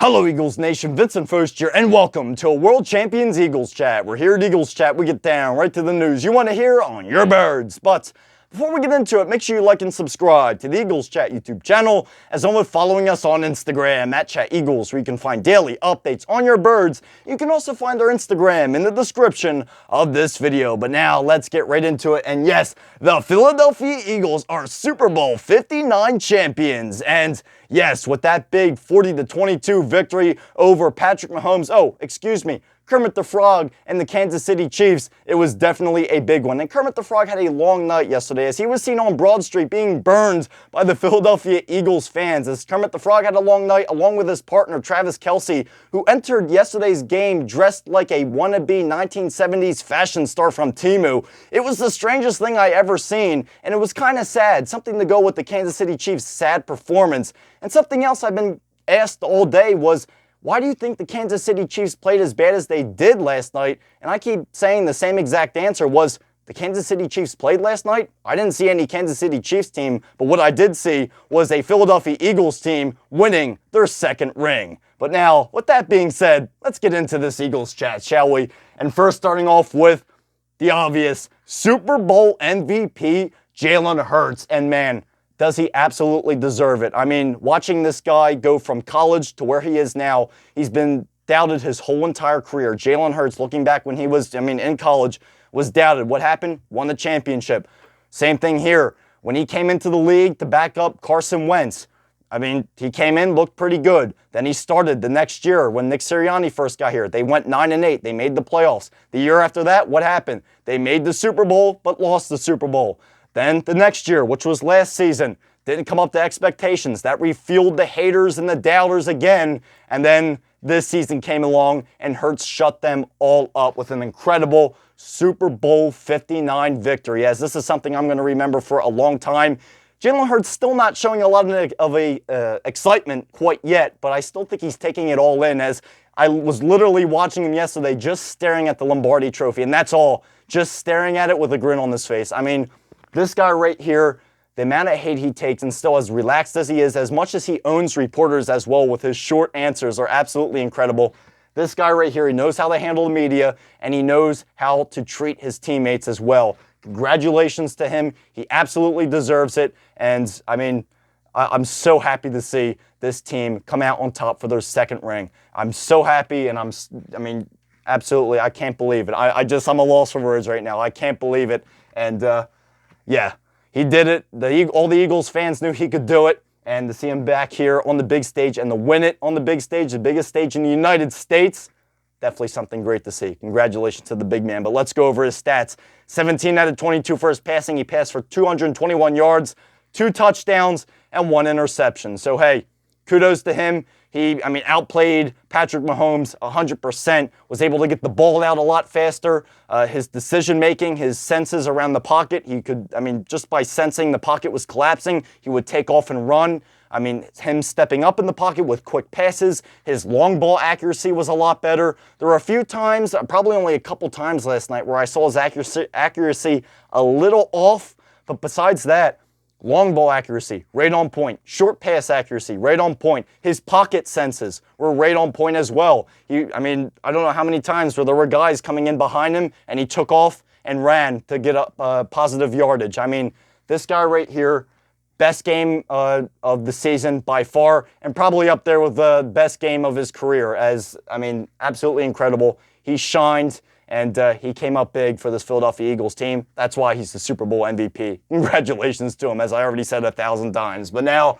Hello Eagles Nation, Vincent First here, and welcome to a World Champions Eagles Chat. We're here at Eagles Chat, we get down right to the news you want to hear on your birds. But before we get into it, make sure you like and subscribe to the Eagles Chat YouTube channel, as well as following us on Instagram at Chat Eagles, where you can find daily updates on your birds. You can also find our Instagram in the description of this video. But now let's get right into it. And yes, the Philadelphia Eagles are Super Bowl 59 champions. And yes, with that big 40-22 victory over Patrick Mahomes, Kermit the Frog and the Kansas City Chiefs, it was definitely a big one. And Kermit the Frog had a long night yesterday as he was seen on Broad Street being burned by the Philadelphia Eagles fans. As Kermit the Frog had a long night along with his partner Travis Kelce, who entered yesterday's game dressed like a wannabe 1970s fashion star from Temu. It was the strangest thing I ever seen, and it was kind of sad. Something to go with the Kansas City Chiefs' sad performance. And something else I've been asked all day was, why do you think the Kansas City Chiefs played as bad as they did last night? And I keep saying the same exact answer was, the Kansas City Chiefs played last night? I didn't see any Kansas City Chiefs team, but what I did see was a Philadelphia Eagles team winning their second ring. But now, with that being said, let's get into this Eagles chat, shall we? And first, starting off with the obvious Super Bowl MVP, Jalen Hurts. And man, does he absolutely deserve it? I mean, watching this guy go from college to where he is now, he's been doubted his whole entire career. Jalen Hurts, looking back when he was, in college, was doubted. What happened? Won the championship. Same thing here. When he came into the league to back up Carson Wentz, he came in, looked pretty good. Then he started the next year when Nick Sirianni first got here. They went 9-8. They made the playoffs. The year after that, what happened? They made the Super Bowl, but lost the Super Bowl. Then the next year, which was last season, didn't come up to expectations. That refueled the haters and the doubters again. And then this season came along and Hurts shut them all up with an incredible Super Bowl 59 victory. As this is something I'm going to remember for a long time. Jalen Hurts still not showing a lot of excitement quite yet, but I still think he's taking it all in, as I was literally watching him yesterday just staring at the Lombardi Trophy, and that's all, just staring at it with a grin on his face. This guy right here, the amount of hate he takes, and still as relaxed as he is, as much as he owns reporters as well with his short answers, are absolutely incredible. This guy right here, he knows how to handle the media, and he knows how to treat his teammates as well. Congratulations to him. He absolutely deserves it. And I'm so happy to see this team come out on top for their second ring. I'm so happy, and absolutely, I can't believe it. I'm a loss for words right now. I can't believe it. And yeah, he did it. All the Eagles fans knew he could do it. And to see him back here on the big stage and to win it on the big stage, the biggest stage in the United States, definitely something great to see. Congratulations to the big man. But let's go over his stats. 17 out of 22 for his passing. He passed for 221 yards, 2 touchdowns, and 1 interception. So, hey, kudos to him. He, outplayed Patrick Mahomes 100%, was able to get the ball out a lot faster. His decision-making, his senses around the pocket, he could, just by sensing the pocket was collapsing, he would take off and run. Him stepping up in the pocket with quick passes, his long ball accuracy was a lot better. There were a few times, probably only a couple times last night, where I saw his accuracy a little off, but besides that, long ball accuracy, right on point. Short pass accuracy, right on point. His pocket senses were right on point as well. I don't know how many times where there were guys coming in behind him and he took off and ran to get up positive yardage. This guy right here, best game of the season by far, and probably up there with the best game of his career. Absolutely incredible. He shined. And he came up big for this Philadelphia Eagles team. That's why he's the Super Bowl MVP. Congratulations to him, as I already said 1,000 times. But now,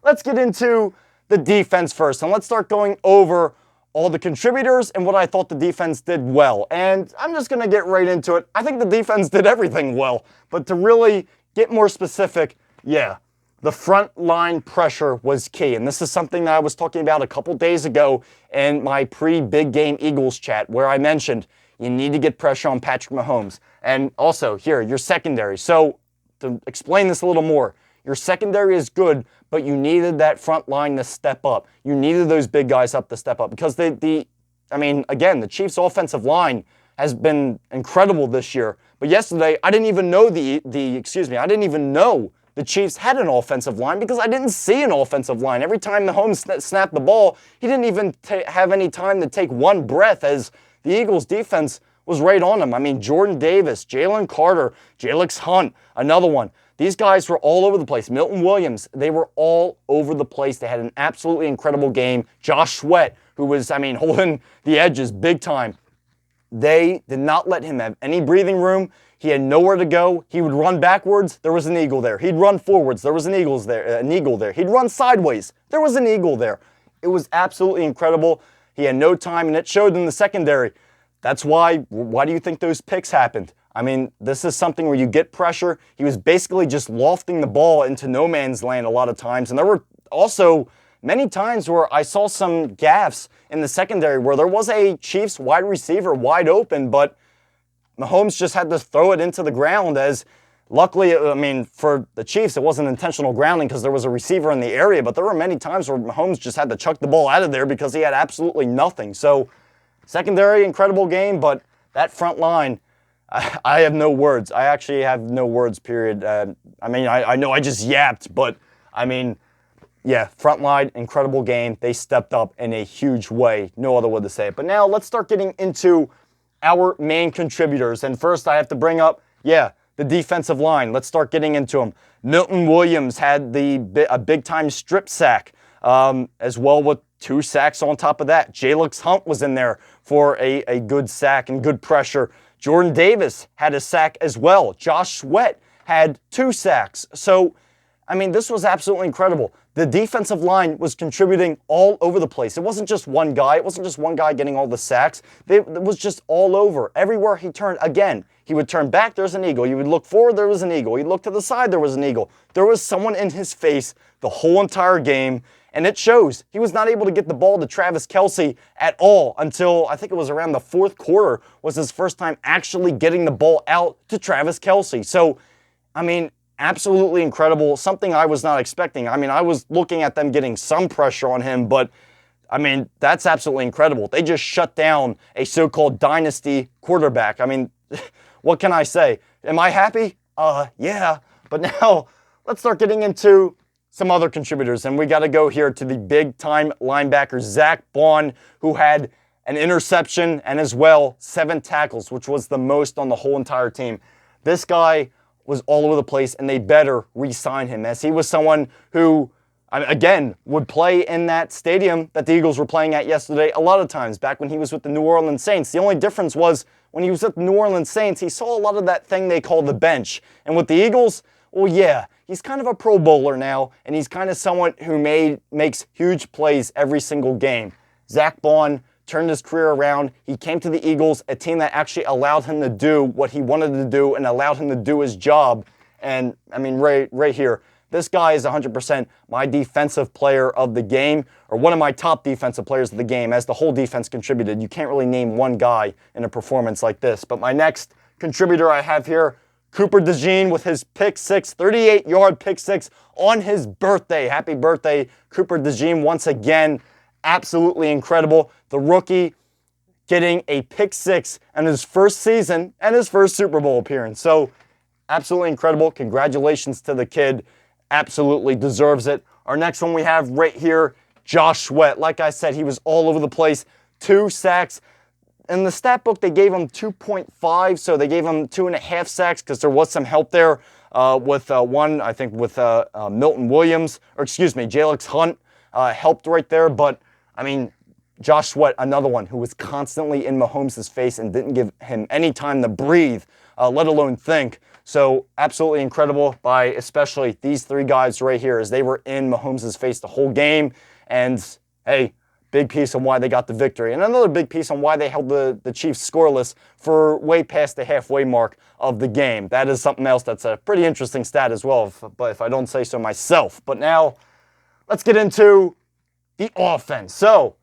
let's get into the defense first. And let's start going over all the contributors and what I thought the defense did well. And I'm just going to get right into it. I think the defense did everything well. But to really get more specific, yeah, the front line pressure was key. And this is something that I was talking about a couple days ago in my pre-big game Eagles chat, where I mentioned you need to get pressure on Patrick Mahomes. And also, here, your secondary. So, to explain this a little more, your secondary is good, but you needed that front line to step up. You needed those big guys up to step up. Because the Chiefs' offensive line has been incredible this year. But yesterday, I didn't even know the Chiefs had an offensive line because I didn't see an offensive line. Every time Mahomes snapped the ball, he didn't even have any time to take one breath as the Eagles defense was right on him. I mean, Jordan Davis, Jalen Carter, Jalen Hunt, another one. These guys were all over the place. Milton Williams, they were all over the place. They had an absolutely incredible game. Josh Sweat, who was, holding the edges big time. They did not let him have any breathing room. He had nowhere to go. He would run backwards, there was an eagle there. He'd run forwards, there was an eagle there. He'd run sideways, there was an eagle there. It was absolutely incredible. He had no time, and it showed in the secondary. That's why do you think those picks happened? I mean, this is something where you get pressure. He was basically just lofting the ball into no man's land a lot of times. And there were also many times where I saw some gaffes in the secondary where there was a Chiefs wide receiver wide open, but Mahomes just had to throw it into the ground as luckily, for the Chiefs, it wasn't intentional grounding because there was a receiver in the area, but there were many times where Mahomes just had to chuck the ball out of there because he had absolutely nothing. So secondary, incredible game, but that front line, I have no words. I actually have no words, period. I know I just yapped, but front line, incredible game. They stepped up in a huge way. No other way to say it. But now let's start getting into our main contributors. And first I have to bring up, the defensive line. Let's start getting into them. Milton Williams had a big-time strip sack, as well with 2 sacks on top of that. Jalen Hunt was in there for a good sack and good pressure. Jordan Davis had a sack as well. Josh Sweat had 2 sacks. So, this was absolutely incredible. The defensive line was contributing all over the place. It wasn't just one guy. It wasn't just one guy getting all the sacks. It was just all over. Everywhere he turned, again, he would turn back, there's an eagle. You would look forward, there was an eagle. He'd look to the side, there was an eagle. There was someone in his face the whole entire game, and it shows. He was not able to get the ball to Travis Kelce at all until I think it was around the 4th quarter was his first time actually getting the ball out to Travis Kelce. So, absolutely incredible. Something I was not expecting. I was looking at them getting some pressure on him, but that's absolutely incredible. They just shut down a so-called dynasty quarterback. What can I say? Am I happy? Yeah. But now let's start getting into some other contributors, and we got to go here to the big-time linebacker, Zack Baun, who had an interception and as well 7 tackles, which was the most on the whole entire team. This guy was all over the place, and they better re-sign him, as he was someone who, again, would play in that stadium that the Eagles were playing at yesterday a lot of times, back when he was with the New Orleans Saints. The only difference was when he was with the New Orleans Saints, he saw a lot of that thing they call the bench. And with the Eagles, well, yeah, he's kind of a Pro Bowler now, and he's kind of someone who makes huge plays every single game. Zack Baun turned his career around. He came to the Eagles, a team that actually allowed him to do what he wanted to do and allowed him to do his job. And, right here, this guy is 100% my defensive player of the game, or one of my top defensive players of the game, as the whole defense contributed. You can't really name one guy in a performance like this. But my next contributor I have here, Cooper DeJean, with his pick 6, 38-yard pick 6 on his birthday. Happy birthday, Cooper DeJean, once again. Absolutely incredible. The rookie getting a pick 6 in his first season and his first Super Bowl appearance. So, absolutely incredible. Congratulations to the kid. Absolutely deserves it. Our next one we have right here, Josh Sweat. Like I said, he was all over the place. 2 sacks. In the stat book, they gave him 2.5, so they gave him 2.5 sacks because there was some help there with one, I think, with Milton Williams, Jalen Hunt helped right there. But, Josh Sweat, another one who was constantly in Mahomes' face and didn't give him any time to breathe, let alone think. So absolutely incredible by especially these 3 guys right here, as they were in Mahomes' face the whole game. And, hey, big piece on why they got the victory. And another big piece on why they held the Chiefs scoreless for way past the halfway mark of the game. That is something else that's a pretty interesting stat as well, if I don't say so myself. But now, let's get into the offense. So,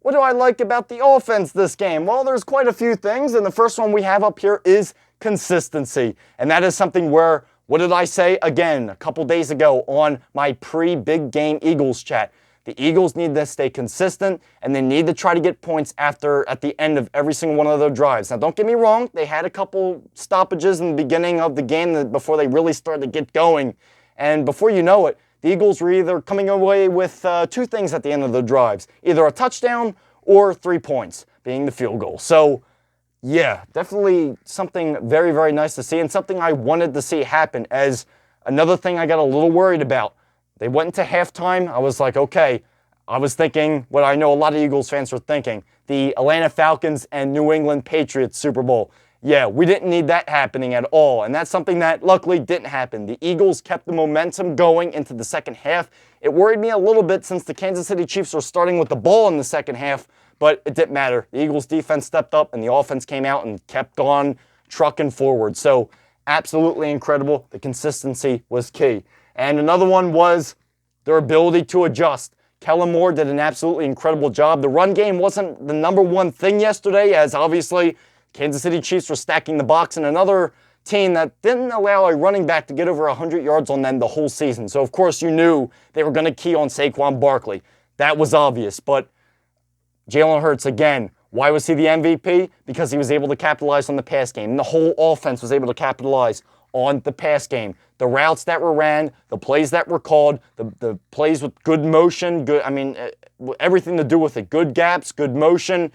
what do I like about the offense this game? Well, there's quite a few things, and the first one we have up here is consistency. And that is something where, what did I say again a couple days ago on my pre-big game Eagles chat? The Eagles need to stay consistent, and they need to try to get points at the end of every single one of their drives. Now, don't get me wrong, they had a couple stoppages in the beginning of the game before they really started to get going. And before you know it, the Eagles were either coming away with 2 things at the end of the drives, either a touchdown or 3 points, being the field goal. So, yeah, definitely something very, very nice to see, and something I wanted to see happen. As another thing I got a little worried about, they went into halftime. I was like, okay, I was thinking what I know a lot of Eagles fans were thinking, the Atlanta Falcons and New England Patriots Super Bowl. Yeah, we didn't need that happening at all, and that's something that luckily didn't happen. The Eagles kept the momentum going into the second half. It worried me a little bit since the Kansas City Chiefs were starting with the ball in the second half, but it didn't matter. The Eagles defense stepped up and the offense came out and kept on trucking forward. So absolutely incredible. The consistency was key. And another one was their ability to adjust. Kellen Moore did an absolutely incredible job. The run game wasn't the number one thing yesterday, as obviously Kansas City Chiefs were stacking the box, and another team that didn't allow a running back to get over 100 yards on them the whole season. So, of course, you knew they were going to key on Saquon Barkley. That was obvious. But Jalen Hurts, again, why was he the MVP? Because he was able to capitalize on the pass game. And the whole offense was able to capitalize on the pass game. The routes that were ran, the plays that were called, the plays with good motion, everything to do with it. Good gaps, good motion.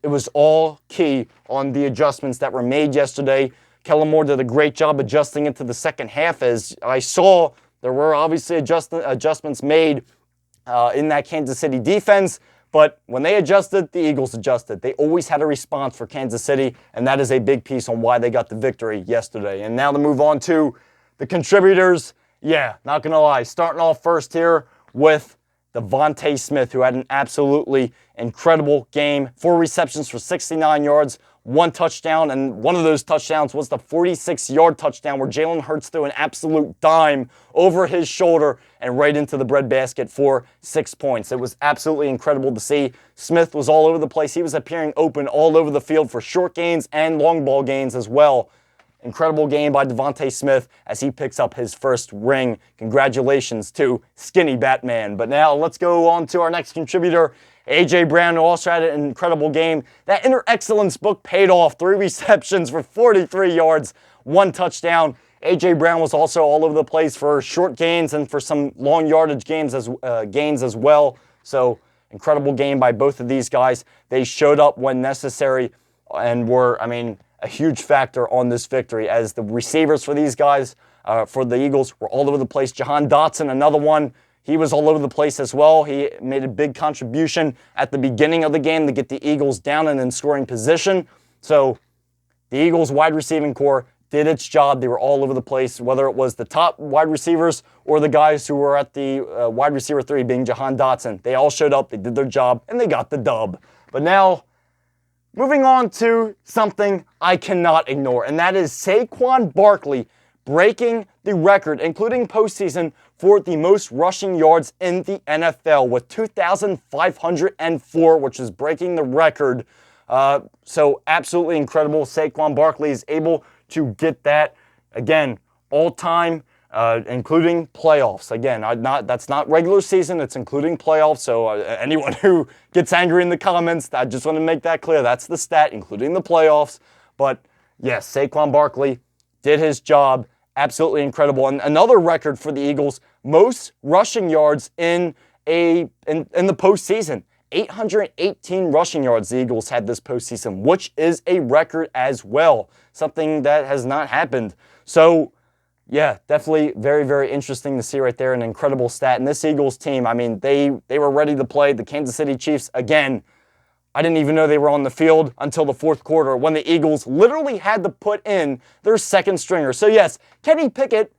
It was all key on the adjustments that were made yesterday. Kellen Moore did a great job adjusting into the second half. As I saw, there were obviously adjustments made in that Kansas City defense. But when they adjusted, the Eagles adjusted. They always had a response for Kansas City, and that is a big piece on why they got the victory yesterday. And now to move on to the contributors. Yeah, not going to lie. Starting off first here with DeVonta Smith, who had an absolutely incredible game. 4 receptions for 69 yards, 1 touchdown, and one of those touchdowns was the 46-yard touchdown where Jalen Hurts threw an absolute dime over his shoulder and right into the breadbasket for 6 points. It was absolutely incredible to see. Smith was all over the place. He was appearing open all over the field for short gains and long ball gains as well. Incredible game by DeVonta Smith as he picks up his first ring. Congratulations to Skinny Batman. But now let's go on to our next contributor, A.J. Brown, who also had an incredible game. That Inner Excellence book paid off. 3 receptions for 43 yards, 1 touchdown. A.J. Brown was also all over the place for short gains and for some long yardage gains as well. So incredible game by both of these guys. They showed up when necessary and were, a huge factor on this victory, as the receivers for these guys, for the Eagles, were all over the place. Jahan Dotson, another one, he was all over the place as well. He made a big contribution at the beginning of the game to get the Eagles down and in scoring position. So the Eagles wide receiving core did its job. They were all over the place, whether it was the top wide receivers or the guys who were at the wide receiver 3, being Jahan Dotson. They all showed up, they did their job, and they got the dub. But now, moving on to something I cannot ignore, and that is Saquon Barkley breaking the record, including postseason, for the most rushing yards in the NFL with 2,504, which is breaking the record. So absolutely incredible. Saquon Barkley is able to get that, again, all-time, including playoffs. Again, that's not regular season, it's including playoffs. So anyone who gets angry in the comments, I just want to make that clear. That's the stat, including the playoffs. But yes, Saquon Barkley did his job. Absolutely incredible. And another record for the Eagles, most rushing yards in the postseason. 818 rushing yards the Eagles had this postseason, which is a record as well. Something that has not happened. So, yeah, definitely very, very interesting to see right there. An incredible stat. And this Eagles team, they were ready to play. The Kansas City Chiefs, again, I didn't even know they were on the field until the fourth quarter when the Eagles literally had to put in their second stringer. So, yes, Kenny Pickett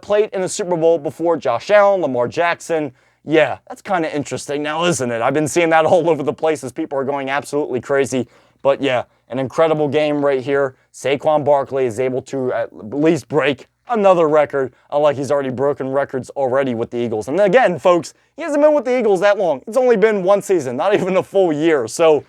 played in the Super Bowl before Josh Allen, Lamar Jackson. Yeah, that's kind of interesting now, isn't it? I've been seeing that all over the place as people are going absolutely crazy. But, yeah, an incredible game right here. Saquon Barkley is able to at least break another record, unlike he's already broken records already with the Eagles. And again, folks, he hasn't been with the Eagles that long. It's only been 1 season, not even a full year. So,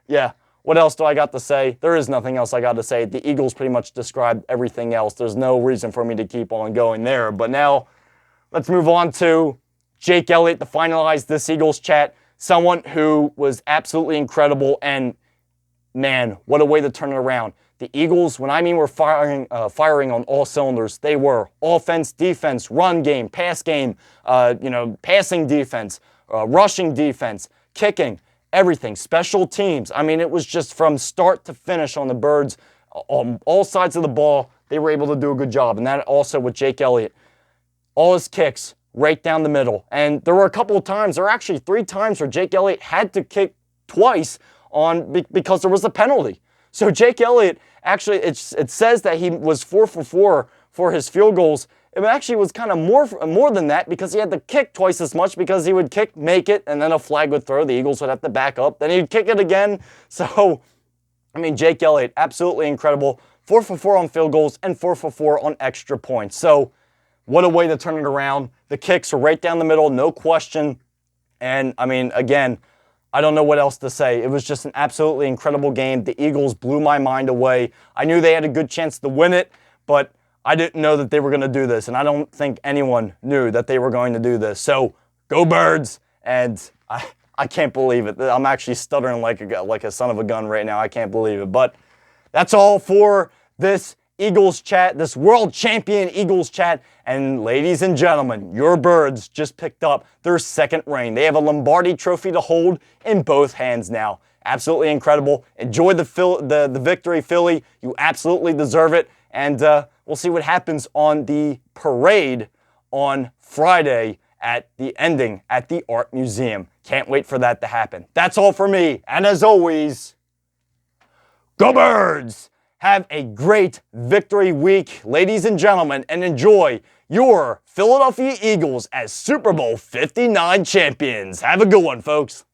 yeah, what else do I got to say? There is nothing else I got to say. The Eagles pretty much described everything else. There's no reason for me to keep on going there. But now, let's move on to Jake Elliott to finalize this Eagles chat. Someone who was absolutely incredible, and man, what a way to turn it around. the Eagles, when I mean we're firing on all cylinders, they were. Offense, defense, run game, pass game, passing defense, rushing defense, kicking, everything. Special teams. I mean, it was just from start to finish on the Birds, on all sides of the ball, they were able to do a good job. And that also with Jake Elliott. All his kicks right down the middle. And there were a couple of times, there were actually 3 times where Jake Elliott had to kick twice because there was a penalty. So Jake Elliott, actually, it says that he was 4 for 4 for his field goals. It actually was kind of more than that because he had to kick twice as much because he would kick, make it, and then a flag would throw. The Eagles would have to back up. Then he'd kick it again. So, I mean, Jake Elliott, absolutely incredible. 4 for 4 on field goals and 4 for 4 on extra points. So, what a way to turn it around. The kicks are right down the middle, no question. And, I mean, again, I don't know what else to say. It was just an absolutely incredible game. The Eagles blew my mind away. I knew they had a good chance to win it, but I didn't know that they were going to do this, and I don't think anyone knew that they were going to do this. So, go Birds, and I can't believe it. I'm actually stuttering like a son of a gun right now. I can't believe it. But that's all for this Eagles chat, this world champion Eagles chat. And ladies and gentlemen, your Birds just picked up their second ring. They have a Lombardi trophy to hold in both hands now. Absolutely incredible. Enjoy the victory, Philly. You absolutely deserve it. And we'll see what happens on the parade on Friday at the ending at the Art Museum. Can't wait for that to happen. That's all for me. And as always, go Birds! Have a great victory week, ladies and gentlemen, and enjoy your Philadelphia Eagles as Super Bowl 59 champions. Have a good one, folks.